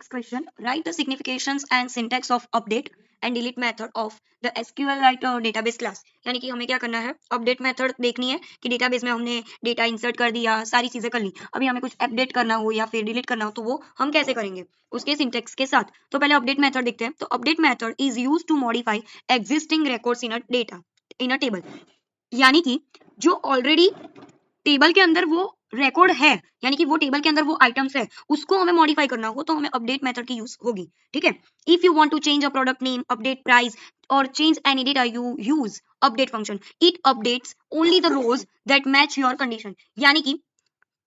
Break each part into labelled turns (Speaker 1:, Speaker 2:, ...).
Speaker 1: Next question, right the significations and syntax of update and delete method of the SQLite database class. यानी कि हमें क्या करना है, अपडेट मेथड देखनी है कि डेटाबेस में हमने डेटा इंसर्ट कर दिया, सारी चीजें कर ली, अभी हमें कुछ अपडेट करना हो या फिर डिलीट करना हो तो वो हम कैसे करेंगे उसके सिंटैक्स के साथ। तो पहले अपडेट मेथड देखते हैं। तो update method is used to modify existing records in a data in a table. यानी कि जो ऑलरेडी टेबल के अंदर वो रिकॉर्ड है, यानी कि वो टेबल के अंदर वो आइटम्स है, उसको हमें मॉडिफाई करना हो तो हमें अपडेट मेथड की यूज होगी। ठीक है, if you want to change a product name, update price और change any data, you use update function. It updates only the rows that match your condition. यानी कि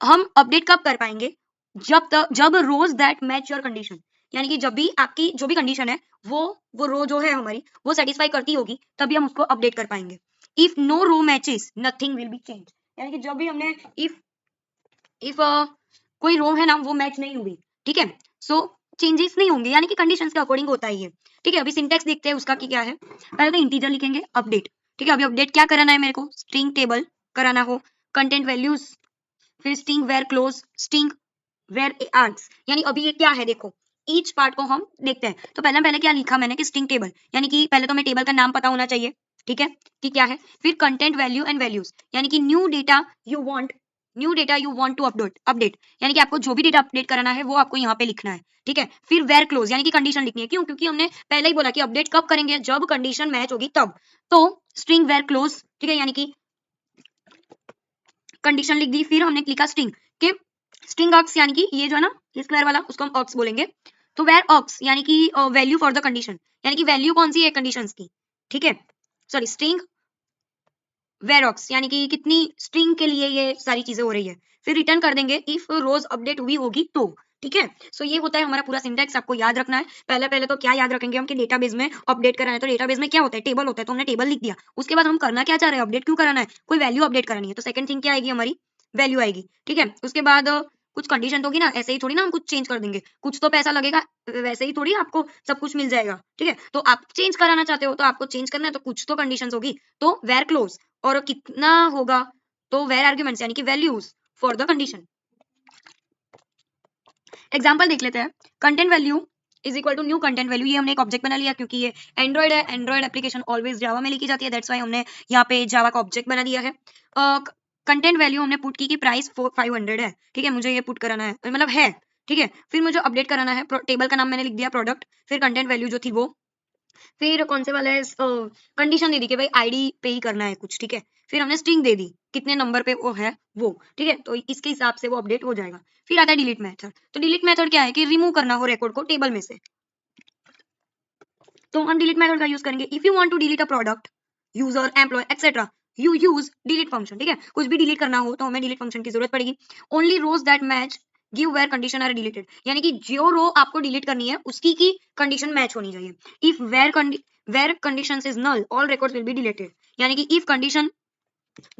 Speaker 1: हम अपडेट कब कर पाएंगे, जब rows that match your condition, यानी कि जब भी आपकी जो भी कंडीशन है वो रो जो है हमारी वो सेटिस्फाई करती होगी तभी हम उसको अपडेट कर पाएंगे। If no row matches nothing will be change. यानी कि जब भी हमने इफ इफ कोई रो है ना वो मैच नहीं हुई, ठीक है, सो चेंजेस नहीं होंगे, यानी कि कंडीशंस के अकॉर्डिंग होता है ये। ठीक है, अभी सिंटैक्स देखते हैं उसका कि क्या है। पहले तो इंटीजर लिखेंगे अपडेट। ठीक है, अभी अपडेट क्या कराना है मेरे को, स्ट्रिंग टेबल कराना हो, कंटेंट वैल्यूज, फिर string where clause, string where args. यानी अभी ये क्या है देखो, ईच पार्ट को हम देखते हैं। तो पहले क्या लिखा मैंने कि स्ट्रिंग टेबल, यानी कि पहले तो हमें टेबल का नाम पता होना चाहिए। ठीक है, कि क्या है। फिर कंटेंट वैल्यू एंड वैल्यूज, यानी कि new data you want to update, यानी कि आपको जो भी डेटा अपडेट कराना है वो आपको यहाँ पे लिखना है। ठीक है, फिर वेयर क्लोज, यानी कि कंडीशन लिखनी है। क्यों, क्योंकि हमने पहले ही बोला कि अपडेट कब करेंगे, जब कंडीशन मैच होगी तब। तो स्ट्रिंग वेयर क्लोज, ठीक है, यानी कि कंडीशन लिख दी। फिर हमने लिखा स्ट्रिंग के स्ट्रिंग ऑक्स, यानी कि ये जो है ना ये स्क्वायर वाला, उसको हम ऑक्स बोलेंगे। तो वेयर ऑक्स यानी कि वैल्यू फॉर द कंडीशन, यानी कि वैल्यू कौन सी है कंडीशंस की। ठीक है, सॉरी स्ट्रिंग वेरोक्स, यानी कि कितनी स्ट्रिंग के लिए ये सारी चीजें हो रही है। फिर रिटर्न कर देंगे इफ रोज अपडेट हुई होगी तो। ठीक है, सो ये होता है हमारा पूरा सिंटैक्स, आपको याद रखना है। पहले तो क्या याद रखेंगे हम कि डेटाबेस में अपडेट कराना है, तो डेटाबेस में क्या होता है, टेबल होता है, तो हमने टेबल लिख दिया। उसके बाद हम करना क्या चाह रहे हैं, अपडेट क्यों कराना है, कोई वैल्यू अपडेट करानी है, तो सेकंड थिंग क्या आएगी हमारी, वैल्यू आएगी। ठीक है, उसके बाद कुछ कंडीशन तो होगी ना, ऐसे ही थोड़ी ना हम कुछ चेंज कर देंगे, कुछ तो पैसा लगेगा, वैसे ही थोड़ी आपको सब कुछ मिल जाएगा। ठीक है, तो आप चेंज कराना चाहते हो तो आपको चेंज करना है, तो कुछ तो कंडीशंस होगी। तो वेयर क्लोज और कितना होगा, तो वेयर आर्ग्यूमेंट्स यानी कि values for the condition. Example देख लेते हैं। Content value is equal to new content value, ये हमने एक ऑब्जेक्ट बना लिया क्योंकि ये एंड्रॉइड है, एंड्रॉइड एप्लीकेशन ऑलवेज जावा में लिखी जाती है, दैट्स व्हाई हमने यहाँ पे जावा का ऑब्जेक्ट बना दिया है। कंटेंट वैल्यू हमने पुट की प्राइस 500 है। ठीक है, मुझे ये पुट कराना है, मतलब है। ठीक है, फिर मुझे अपडेट कराना है, टेबल का नाम मैंने लिख दिया प्रोडक्ट, फिर कंटेंट वैल्यू जो थी वो, फिर कौन से वाला है, कंडीशन दे दी कि भाई आईडी पे ही करना है कुछ। ठीक है, फिर हमने स्ट्रिंग दे दी कितने नंबर पे वो है वो। ठीक है, तो इसके हिसाब से वो अपडेट हो जाएगा। फिर आता है डिलीट मेथड। तो डिलीट मेथड क्या है कि रिमूव करना हो रिकॉर्ड को टेबल में से, तो हम डिलीट मेथड का यूज करेंगे। If you want to delete a product, user, employ etcetera, you use delete function. ठीक है, कुछ भी डिलीट करना हो तो हमें डिलीट फंक्शन की जरूरत पड़ेगी। Only rows that match give where condition are deleted, यानी कि जो रो आपको डिलीट करनी है उसकी की कंडीशन मैच होनी चाहिए। If where condition is null all records will be deleted, यानी कि इफ कंडीशन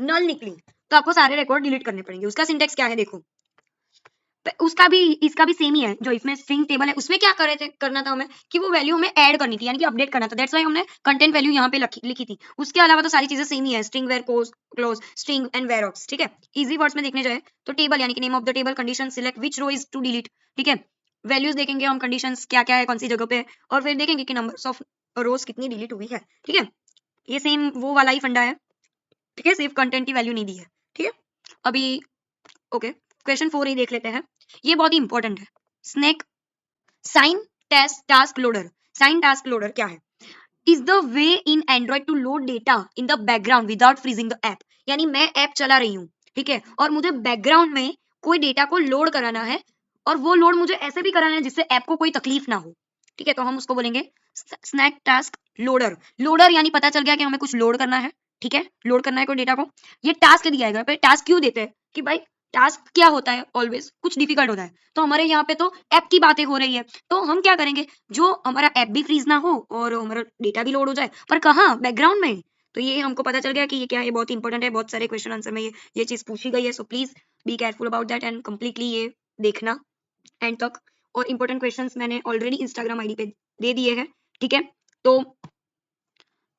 Speaker 1: नल निकली तो आपको सारे रिकॉर्ड डिलीट करने पड़ेंगे। उसका सिंटेक्स क्या है देखो, उसका भी इसका भी सेम ही है। जो इसमें स्ट्रिंग टेबल है उसमें क्या करे थे, करना था हमें कि वो वैल्यू हमें ऐड करनी थी, यानी कि अपडेट करना था, दैट्स व्हाई हमने कंटेंट वैल्यू यहाँ पे लिखी थी। उसके अलावा तो सारी चीजें सेम ही है, string where clause, string and where args. ठीक है, इजी वर्ड्स में देखने जाए तो टेबल यानी कि name of the table, condition select which row is to delete. ठीक है, वैल्यूज देखेंगे हम, कंडीशंस क्या क्या है कौन सी जगह पे, और फिर देखेंगे कि नंबर ऑफ रोज कितनी डिलीट हुई है। ठीक है, ये सेम वो वाला ही फंडा है। ठीक है, सिर्फ कंटेंट की वैल्यू नहीं दी है। ठीक है, अभी ओके, क्वेश्चन 4 ही देख लेते हैं, ये बहुत ही इंपॉर्टेंट है। Async task loader, sync task loader क्या है, is the way in Android to load data in the background without freezing the app. यानी मैं ऐप चला रही हूँ, ठीक है, और मुझे बैकग्राउंड में कोई डेटा को लोड कराना है, और वो लोड मुझे ऐसे भी कराना है जिससे ऐप को कोई तकलीफ ना हो। ठीक है, तो हम उसको बोलेंगे स्नैक टास्क लोडर। लोडर यानी पता चल गया कि हमें कुछ लोड करना है। ठीक है, लोड करना है कोई डेटा को, ये टास्क दिया है। टास्क क्यों देते हैं कि भाई टास्क क्या होता है, ऑलवेज कुछ डिफिकल्ट होता है, तो हमारे यहाँ पे तो ऐप की बातें हो रही है, तो हम क्या करेंगे, जो हमारा ऐप भी फ्रीज ना हो और हमारा डेटा भी लोड हो जाए, पर कहाँ, बैकग्राउंड में। तो ये हमको पता चल गया कि ये क्या है, बहुत इंपॉर्टेंट है, बहुत सारे क्वेश्चन आंसर में ये चीज पूछी गई है। So please be careful about that and completely ये देखना एंड तक। और इंपॉर्टेंट क्वेश्चंस मैंने ऑलरेडी इंस्टाग्राम आईडी पे दे दिए हैं। ठीक है,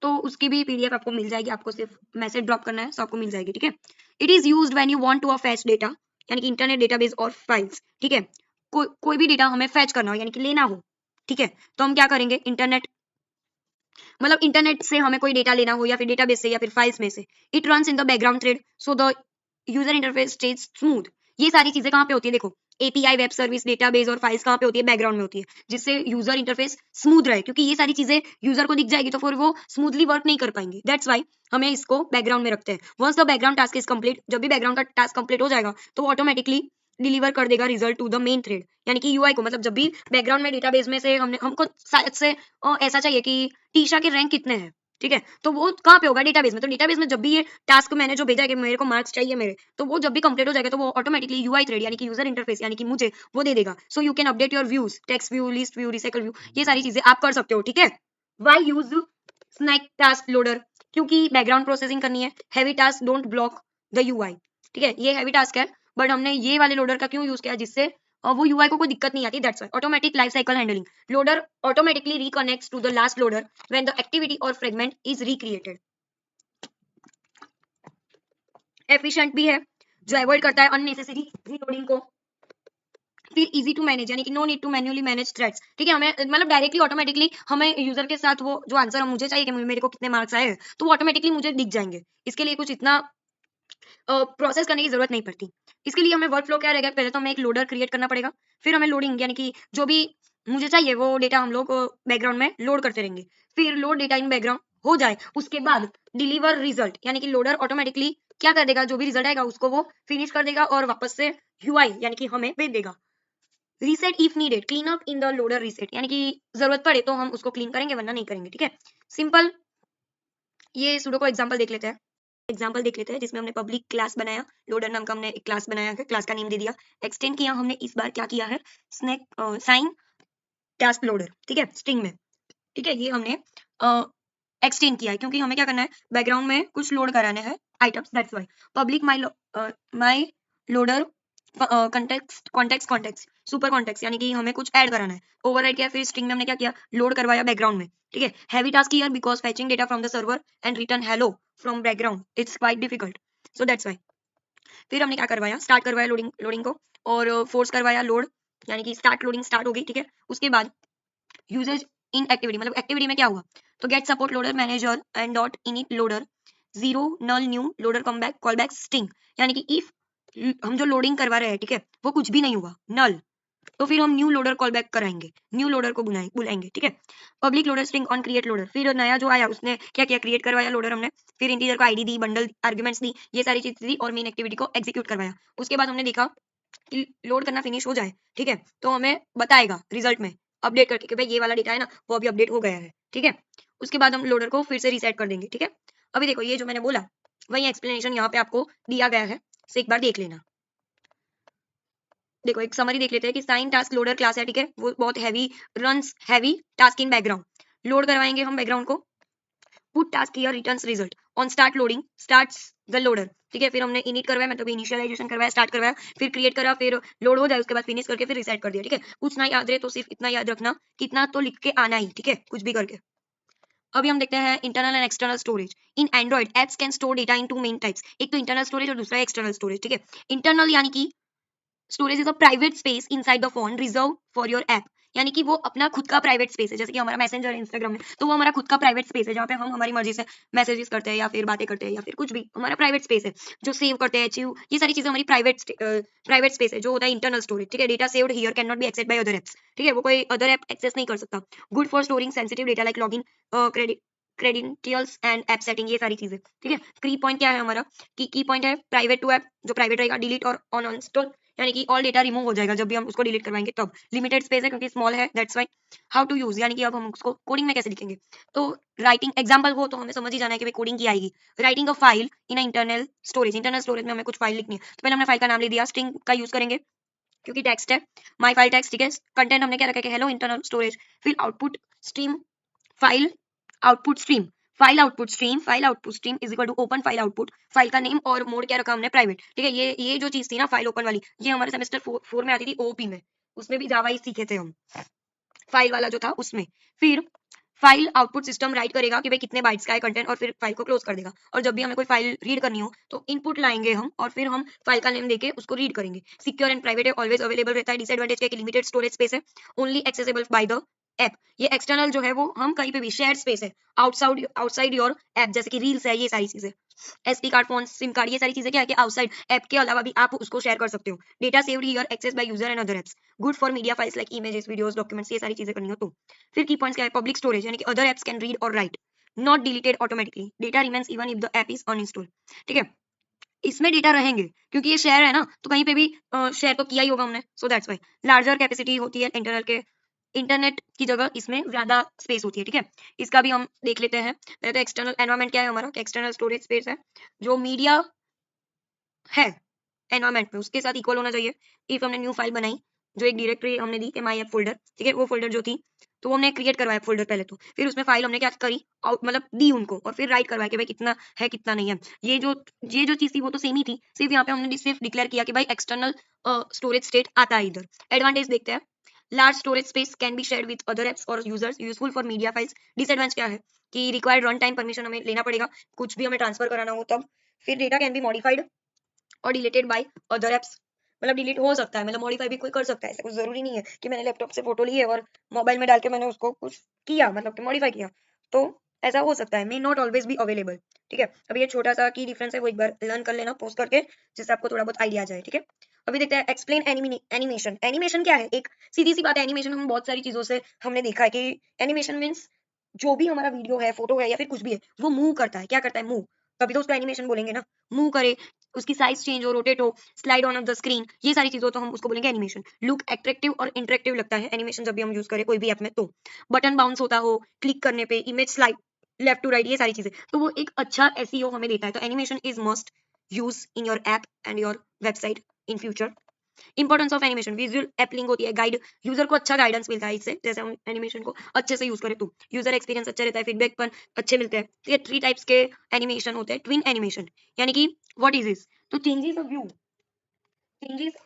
Speaker 1: तो उसकी भी पीडीएफ आपको मिल जाएगी, आपको सिर्फ मैसेज ड्रॉप करना है, तो आपको मिल जाएगी। ठीक है, it is used when you want to fetch data, यानी कि इंटरनेट डेटाबेस और फाइल्स। ठीक है, कोई भी डेटा हमें फैच करना हो यानी कि लेना हो, ठीक है, तो हम क्या करेंगे, इंटरनेट से हमें कोई डेटा लेना हो या फिर डेटाबेस से या फिर फाइल्स में से, it runs in the background thread so the user interface stage smooth. ये सारी चीजें कहाँ पे होती है, देखो एपीआई, वेब सर्विस, डेटाबेस और फाइल्स कहाँ पे होती है, बैकग्राउंड में होती है, जिससे यूजर इंटरफेस स्मूथ रहे, क्योंकि ये सारी चीजें यूजर को दिख जाएगी तो फिर वो स्मूथली वर्क नहीं कर पाएंगे, दैट्स वाई हमें इसको बैकग्राउंड में रखते हैं। Once the background task is complete, जब भी बैकग्राउंड का टास्क कंप्लीट हो जाएगा तो वो ऑटोमेटिकली डिलीवर कर देगा result to the main thread, यानी कि यूआई को, मतलब जब भी बैकग्राउंड में डेटाबेस में से हमको शायद से ऐसा चाहिए कि टीशा के रैंक कितने हैं, ठीक है, तो वो कहाँ पे होगा, डेटाबेस में, तो डेटाबेस में जब भी ये टास्क मैंने जो भेजा है कि मेरे को मार्क्स चाहिए मेरे, तो वो जब भी कंप्लीट हो जाएगा तो वो ऑटोमेटिकली यूआई थ्रेड यानी कि यूजर इंटरफेस यानी कि मुझे वो दे देगा। So you can update your views, text view, list view, recycle view, ये सारी चीजें आप कर सकते हो, ठीक है। Why use snack task loader, क्योंकि बैकग्राउंड प्रोसेसिंग करनी है, heavy task don't block the UI, ठीक है, ये हैवी टास्क है बट हमने ये वाले लोडर का क्यों यूज किया, जिससे वो यूआई को कोई दिक्कत नहीं आती, that's why. Automatic life cycle handling, loader automatically reconnects to the last loader when the activity और फ्रेगमेंट इज रिक्रिएटेड। एफिशिएंट भी है, जो अवॉइड करता है अननेसेसरी रीलोडिंग को। फिर इजी टू मैनेज, यानी कि no need to manually manage threads, ठीक है, हमें मतलब डायरेक्टली ऑटोमेटिकली हमें यूजर के साथ वो जो आंसर मुझे चाहिए कि मेरे को कितने मार्क्स आए हैं, तो वो ऑटोमेटिकली मुझे दिख जाएंगे, इसके लिए कुछ इतना प्रोसेस करने की जरूरत नहीं पड़ती। इसके लिए हमें वर्क फ्लो क्या रहेगा, पहले तो हमें एक लोडर क्रिएट करना पड़ेगा, फिर हमें लोडिंग यानी कि जो भी मुझे चाहिए वो डेटा हम लोग बैकग्राउंड में लोड करते रहेंगे, फिर लोड डेटा इन बैकग्राउंड हो जाए उसके बाद डिलीवर रिजल्ट, यानी कि लोडर ऑटोमेटिकली क्या कर देगा, जो भी रिजल्ट आएगा उसको वो फिनिश कर देगा और वापस से यूआई यानी कि हमें भेज देगा। Reset if needed, clean up in the loader reset, यानी कि जरूरत पड़े तो हम उसको क्लीन करेंगे वरना नहीं करेंगे, ठीक है, सिंपल। ये सुडो को एग्जांपल देख लेते हैं, जिसमें हमने पब्लिक क्लास बनाया, लोडर नाम का हमने एक क्लास बनाया है, क्लास का नेम दे दिया, एक्सटेंड किया हमने इस बार क्या किया है, स्नैक साइन टास्क लोडर, ठीक है, स्ट्रिंग में, ठीक है, ये हमने एक्सटेंड किया है क्योंकि हमें क्या करना है, बैकग्राउंड में कुछ लोड कराने हैं items, that's why. Public my loader context super context, यानी कि हमें कुछ ऐड कराना है, ओवरराइड किया, फिर स्ट्रिंग में हमने क्या किया, लोड करवाया बैकग्राउंड में, ठीक है। Heavy task here because fetching data from the server and return hello from background it's quite difficult, so that's why. फिर हमने क्या करवाया, स्टार्ट करवाया लोडिंग को और फोर्स करवाया लोड, यानी कि स्टार्ट लोडिंग स्टार्ट हो गई, ठीक है। उसके बाद यूजेज इन एक्टिविटी, मतलब एक्टिविटी में क्या हुआ, तो get support loader manager and dot init loader zero null new loader come back call back string, यानी कि इफ हम जो लोडिंग करवा रहे हैं, ठीक है, वो कुछ भी नहीं हुआ नल, तो फिर हम न्यू लोडर कॉल बैक कराएंगे, न्यू लोडर को बुलाएंगे, ठीक है। Public loader string on create loader, फिर नया जो आया उसने क्या किया, क्रिएट करवाया लोडर हमने, फिर इंटीजर को आईडी दी, बंडल आर्गुमेंट्स दी, ये सारी चीज दी और मेन एक्टिविटी को एग्जीक्यूट करवाया। उसके बाद हमने देखा कि लोड करना फिनिश हो जाए, ठीक है, तो हमें बताएगा रिजल्ट में अपडेट करके कि भाई ये वाला डेटा है ना वो अभी अपडेट हो गया है, ठीक है। उसके बाद हम लोडर को फिर से रीसेट कर देंगे, ठीक है। अभी देखो ये जो मैंने बोला वही एक्सप्लेनेशन यहाँ पे आपको दिया गया है, से एक बार देख लेना। देखो एक समरी देख लेते हैं कि साइन टास्क लोडर क्लास है, ठीक है, वो बहुत runs heavy task in background, load करवाएंगे हम बैकग्राउंड को, put task here returns result on start loading starts the loader, ठीक है। फिर हमने इनिट करवाया, मतलब इनिशियलाइजेशन करवाया, स्टार्ट करवाया, फिर क्रिएट करा, फिर लोड हो जाए उसके बाद फिनिश करके फिर रिसेट कर दिया, ठीक है। कुछ ना याद रहे तो सिर्फ इतना याद रखना, कितना तो लिख के आना ही, ठीक है, कुछ भी करके। अभी हम देखते हैं internal and external storage in Android apps can store data in two main types, एक तो इंटरनल स्टोरेज और दूसरा एक्सटर्नल स्टोरेज, ठीक है। इंटरनल यानी कि storage is a private space inside the phone reserve for your app, यानी कि वो अपना खुद का प्राइवेट स्पेस है, जैसे कि हमारा मैसेंजर है इंस्टाग्राम में, तो वो हमारा खुद का प्राइवेट स्पेस है जहाँ पे हम हमारी मर्जी से मैसेजेस करते हैं या फिर बातें करते हैं या फिर कुछ भी, हमारा प्राइवेट स्पेस है जो सेव करते हैं, अचीव, ये सारी चीजें हमारी प्राइवेट स्पेस है जो होता है इंटरनल स्टोरेज, ठीक है। Data saved here can not be access by other apps, ठीक है, वो कोई अदर ऐप एक्सेस नहीं कर सकता। Good for storing sensitive data like login credentials and app setting, ये सारी चीजें, ठीक है। की पॉइंट क्या है हमारा, की पॉइंट है प्राइवेट टू ऐप, जो प्राइवेट रहेगा, डिलीट और ऑन इंस्टॉल, यानी कि ऑल डेटा रिमूव हो जाएगा जब भी हम उसको डिलीट करवाएंगे तब। लिमिटेड स्पेस है क्योंकि स्मॉल है, that's why. How to use, यानी कि अब हम उसको कोडिंग में कैसे लिखेंगे, तो राइटिंग एग्जांपल हो तो हमें समझ ही जाना है कि भाई कोडिंग की आएगी। Writing a file in internal storage में हमें कुछ फाइल लिखनी है, तो पहले हमने फाइल का नाम ले दिया, स्ट्रिंग का यूज करेंगे क्योंकि टेक्स्ट है, माई फाइल टेक्स्ट, ठीक है। कंटेंट हमने क्या रखा है, हेलो इंटरनल स्टोरेज, फिर output stream file output stream, file output stream is equal to open file output, file का नेम और मोड क्या रखा हमने, प्राइवेट, ठीक है। ये जो चीज थी ना फाइल ओपन वाली, ये हमारे सेमेस्टर 4 में आती थी ओपी में, उसमें भी जावा ही सीखे थे हम, फाइल वाला जो था उसमें। फिर फाइल आउटपुट सिस्टम राइट करेगा कि भाई कितने बाइट्स का है कंटेंट और फिर फाइल को क्लोज कर देगा। और जब भी हमें कोई फाइल रीड करनी हो तो इनपुट लाएंगे हम और फिर हम फाइल का नेम देके उसको रीड करेंगे। सिक्योर एंड प्राइवेट है, ऑलवेज अवेलेबल रहता है। डिसएडवांटेज क्या है कि लिमिटेड स्टोरेज स्पेस है, only accessible by the app. ये एक्सटर्नल जो है वो हम कहीं पे भी शेयर स्पेस है आउटसाइड योर ऐप, जैसे कि रील्स है, ये सारी चीजें, SD card, phone, SIM card, ये सारी चीजें क्या है कि आउटसाइड ऐप के अलावा भी आप उसको शेयर कर सकते हो। Data saved here, access by user and other apps, good for media files like images, videos, documents, ये सारी चीजें करनी हो तो। फिर की पॉइंट्स क्या है, पब्लिक स्टोरेज यानी कि अदर एप्स कैन रीड और right, not deleted automatically, data remains even if the app is uninstalled. ठीक है, इसमें डेटा रहेंगे क्योंकि ये शेयर है ना, तो कहीं पे भी शेयर तो किया ही होगा हमने, so that's why. Larger capacity होती है इंटरनल के, इंटरनेट की जगह इसमें ज्यादा स्पेस होती है। ठीक है, इसका भी हम देख लेते हैं। पहले तो एक्सटर्नल एनवायरनमेंट क्या है हमारा, एक्सटर्नल स्टोरेज स्पेस है जो मीडिया है एनवायरनमेंट में उसके साथ इक्वल होना चाहिए। इफ हमने न्यू फाइल बनाई, जो एक डायरेक्टरी हमने दी माई ऐप फोल्डर, ठीक है, वो फोल्डर जो थी तो वो हमने क्रिएट करवाया फोल्डर पहले तो, फिर उसमें फाइल हमने क्या करी, आउट मतलब दी उनको और फिर राइट करवाया कि भाई कितना है कितना नहीं है। ये जो चीज थी वो तो सेम ही थी, सिर्फ यहाँ पे हमने सिर्फ डिक्लेयर किया कि भाई एक्सटर्नल स्टोरेज स्टेट आता है इधर। एडवांटेज देखते हैं, large storage space can be shared with other apps और users, useful for media files. Disadvantage क्या है कि रिक्वायर्ड रन टाइम परमिशन हमें लेना पड़ेगा, कुछ भी हमें ट्रांसफर कराना हो तब। फिर डेटा कैन बी मॉडिफाइड और डिलीटेड बाय अदर एप्स, मतलब डिलीट हो सकता है, मतलब मॉडिफाई भी कोई कर सकता है, ऐसा कुछ जरूरी नहीं है कि मैंने लैपटॉप से फोटो ली है और मोबाइल में डाल के मैंने उसको कुछ किया, मतलब कि मॉडिफाई किया, तो ऐसा हो सकता है, may not always be available. ठीक है, अभी ये छोटा सा की डिफरेंस है, वो एक बार लर्न कर लेना पोस्ट करके, जिससे आपको थोड़ा बहुत आइडिया आ जाए। ठीक है, अभी देखते हैं एक्सप्लेन एनिमेशन। एनिमेशन क्या है, एक सीधी सी बात है, एनिमेशन हम बहुत सारी चीजों से हमने देखा है कि एनिमेशन मीन्स जो भी हमारा वीडियो है, फोटो है या फिर कुछ भी है, वो मूव करता है। क्या करता है, मूव, तभी तो उसको एनिमेशन बोलेंगे ना। मूव करे, उसकी साइज चेंज हो, रोटेट हो, स्लाइड ऑन द स्क्रीन, ये सारी चीजों तो हम उसको बोलेंगे एनिमेशन। लुक एट्रैक्टिव और इंटरेक्टिव लगता है एनिमेशन जब भी हम यूज करें कोई भी ऐप में तो। बटन बाउंस होता हो, क्लिक करने पे image slide left to right, ये सारी चीजें, तो वो एक अच्छा एसईओ हमें देता है। तो animation is must use in your app and your website in future. Importance of animation, visual एपलिंग होती है, गाइड, यूजर को अच्छा गाइडेंस मिलता है इससे, जैसे हम एनिमेशन को अच्छे से यूज करें तो यूजर एक्सपीरियंस अच्छा रहता है, फीडबैक पर अच्छे मिलते हैं। तो ये 3 टाइप्स के एनिमेशन होते हैं। ट्विन एनिमेशन यानी कि व्हाट इज दिस, तो चेंजेस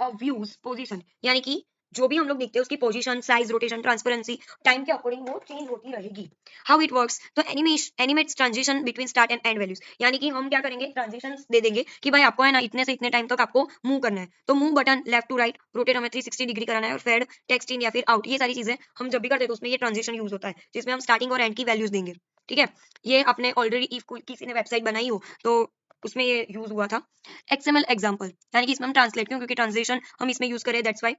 Speaker 1: ऑफ व्यूज पोजीशन, यानी कि जो भी हम लोग देखते हैं उसकी position, size, rotation, transparency time के अकॉर्डिंग वो चेंज होती रहेगी। हाउ इट वर्क्स, तो animates transition between start and and values, यानी कि हम क्या करेंगे, ट्रांजिशन दे देंगे कि भाई आपको है ना इतने से इतने टाइम तक आपको मूव करना है, तो move button left to right, rotate हमें 360 डिग्री कराना है, और फेड, टेक्स्ट इन या फिर आउट, ये सारी चीजें हम जब भी करते हैं तो उसमें ये ट्रांजिशन यूज होता है, जिसमें हम स्टार्टिंग और एंड की वैल्यूज देंगे। ठीक है, ये आपने ऑलरेडी इफ किसी ने वेबसाइट बनाई हो तो उसमें ये यूज हुआ था। एक्सएमएल एग्जांपल, यानी कि इसमें हम ट्रांसलेट क्यों, क्योंकि ट्रांसलेशन हम इसमें यूज करें, दैट्स वाई।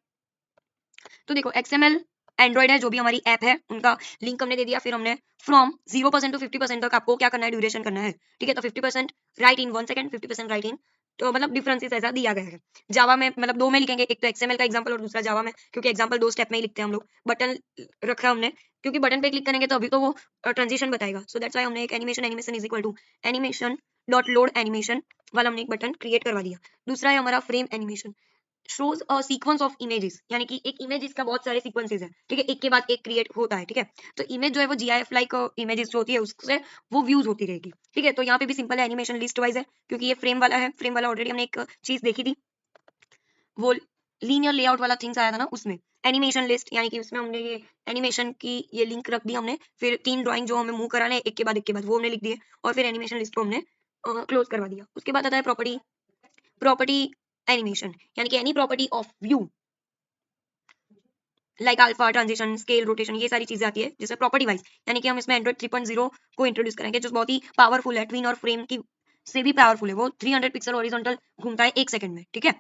Speaker 1: तो देखो एक्सएमएल एंड्रॉइड है, जो भी हमारी ऐप है उनका लिंक हमने दे दिया, फिर हमने फ्रॉम 0% टू 50% तक आपको क्या करना है, ड्यूरेशन करना है। ठीक है, तो 50% राइट इन 1 सेकंड, 50% राइट इन, तो मतलब डिफरेंसेस ऐसा दिया गया है। जावा में मतलब दो में लिखेंगे, एक तो एक्सएमएल का एग्जांपल और दूसरा जावा में, क्योंकि एग्जांपल दो स्टेप में ही लिखते हैं हम लोग। बटन रखा हमने क्योंकि बटन पे क्लिक करेंगे तो अभी तो वो ट्रांजिशन बताएगा, सो दैट्स वाई हमने एक animation is equal to animation dot load animation वाला हमने एक बटन क्रिएट करवा दिया। दूसरा है हमारा frame animation, shows a sequence of images, यानी कि एक इमेज का बहुत सारे सीक्वेंसेस है। ठीक है, एक के बाद एक क्रिएट होता है। ठीक है, तो इमेज जो है वो जीआईएफ लाइक इमेजेस जो होती है उससे वो व्यूज होती रहेगी। ठीक है, तो यहाँ पे भी सिंपल है, एनिमेशन लिस्ट वाइज है, क्योंकि ये फ्रेम वाला है, फ्रेम वाला ऑलरेडी हमने एक चीज देखी थी, वो लीनियर लेआउट वाला थिंग्स आया था ना उसमें। एनिमेशन लिस्ट यानी कि उसमें हमने ये एनिमेशन की ये लिंक रख दी हमने, फिर 3 ड्राइंग जो हमें मूव कराने हैं एक के बाद वो हमने लिख दिए, और फिर एनिमेशन लिस्ट को हमने क्लोज करवा दिया। उसके बाद आता है प्रॉपर्टी, प्रॉपर्टी एनिमेशन, यानी कि any property of view like alpha, transition, scale, rotation, ये सारी चीजें आती है जिसमें प्रॉपर्टी वाइज, यानी कि हम इसमें एंड्रॉइड 3.0 को इंट्रोड्यूस करेंगे, जो बहुत ही पावरफुल है, ट्विन और फ्रेम की से भी पावरफुल है। वो 300 पिक्सल हॉरिजॉन्टल घूमता है 1 सेकंड में। ठीक है,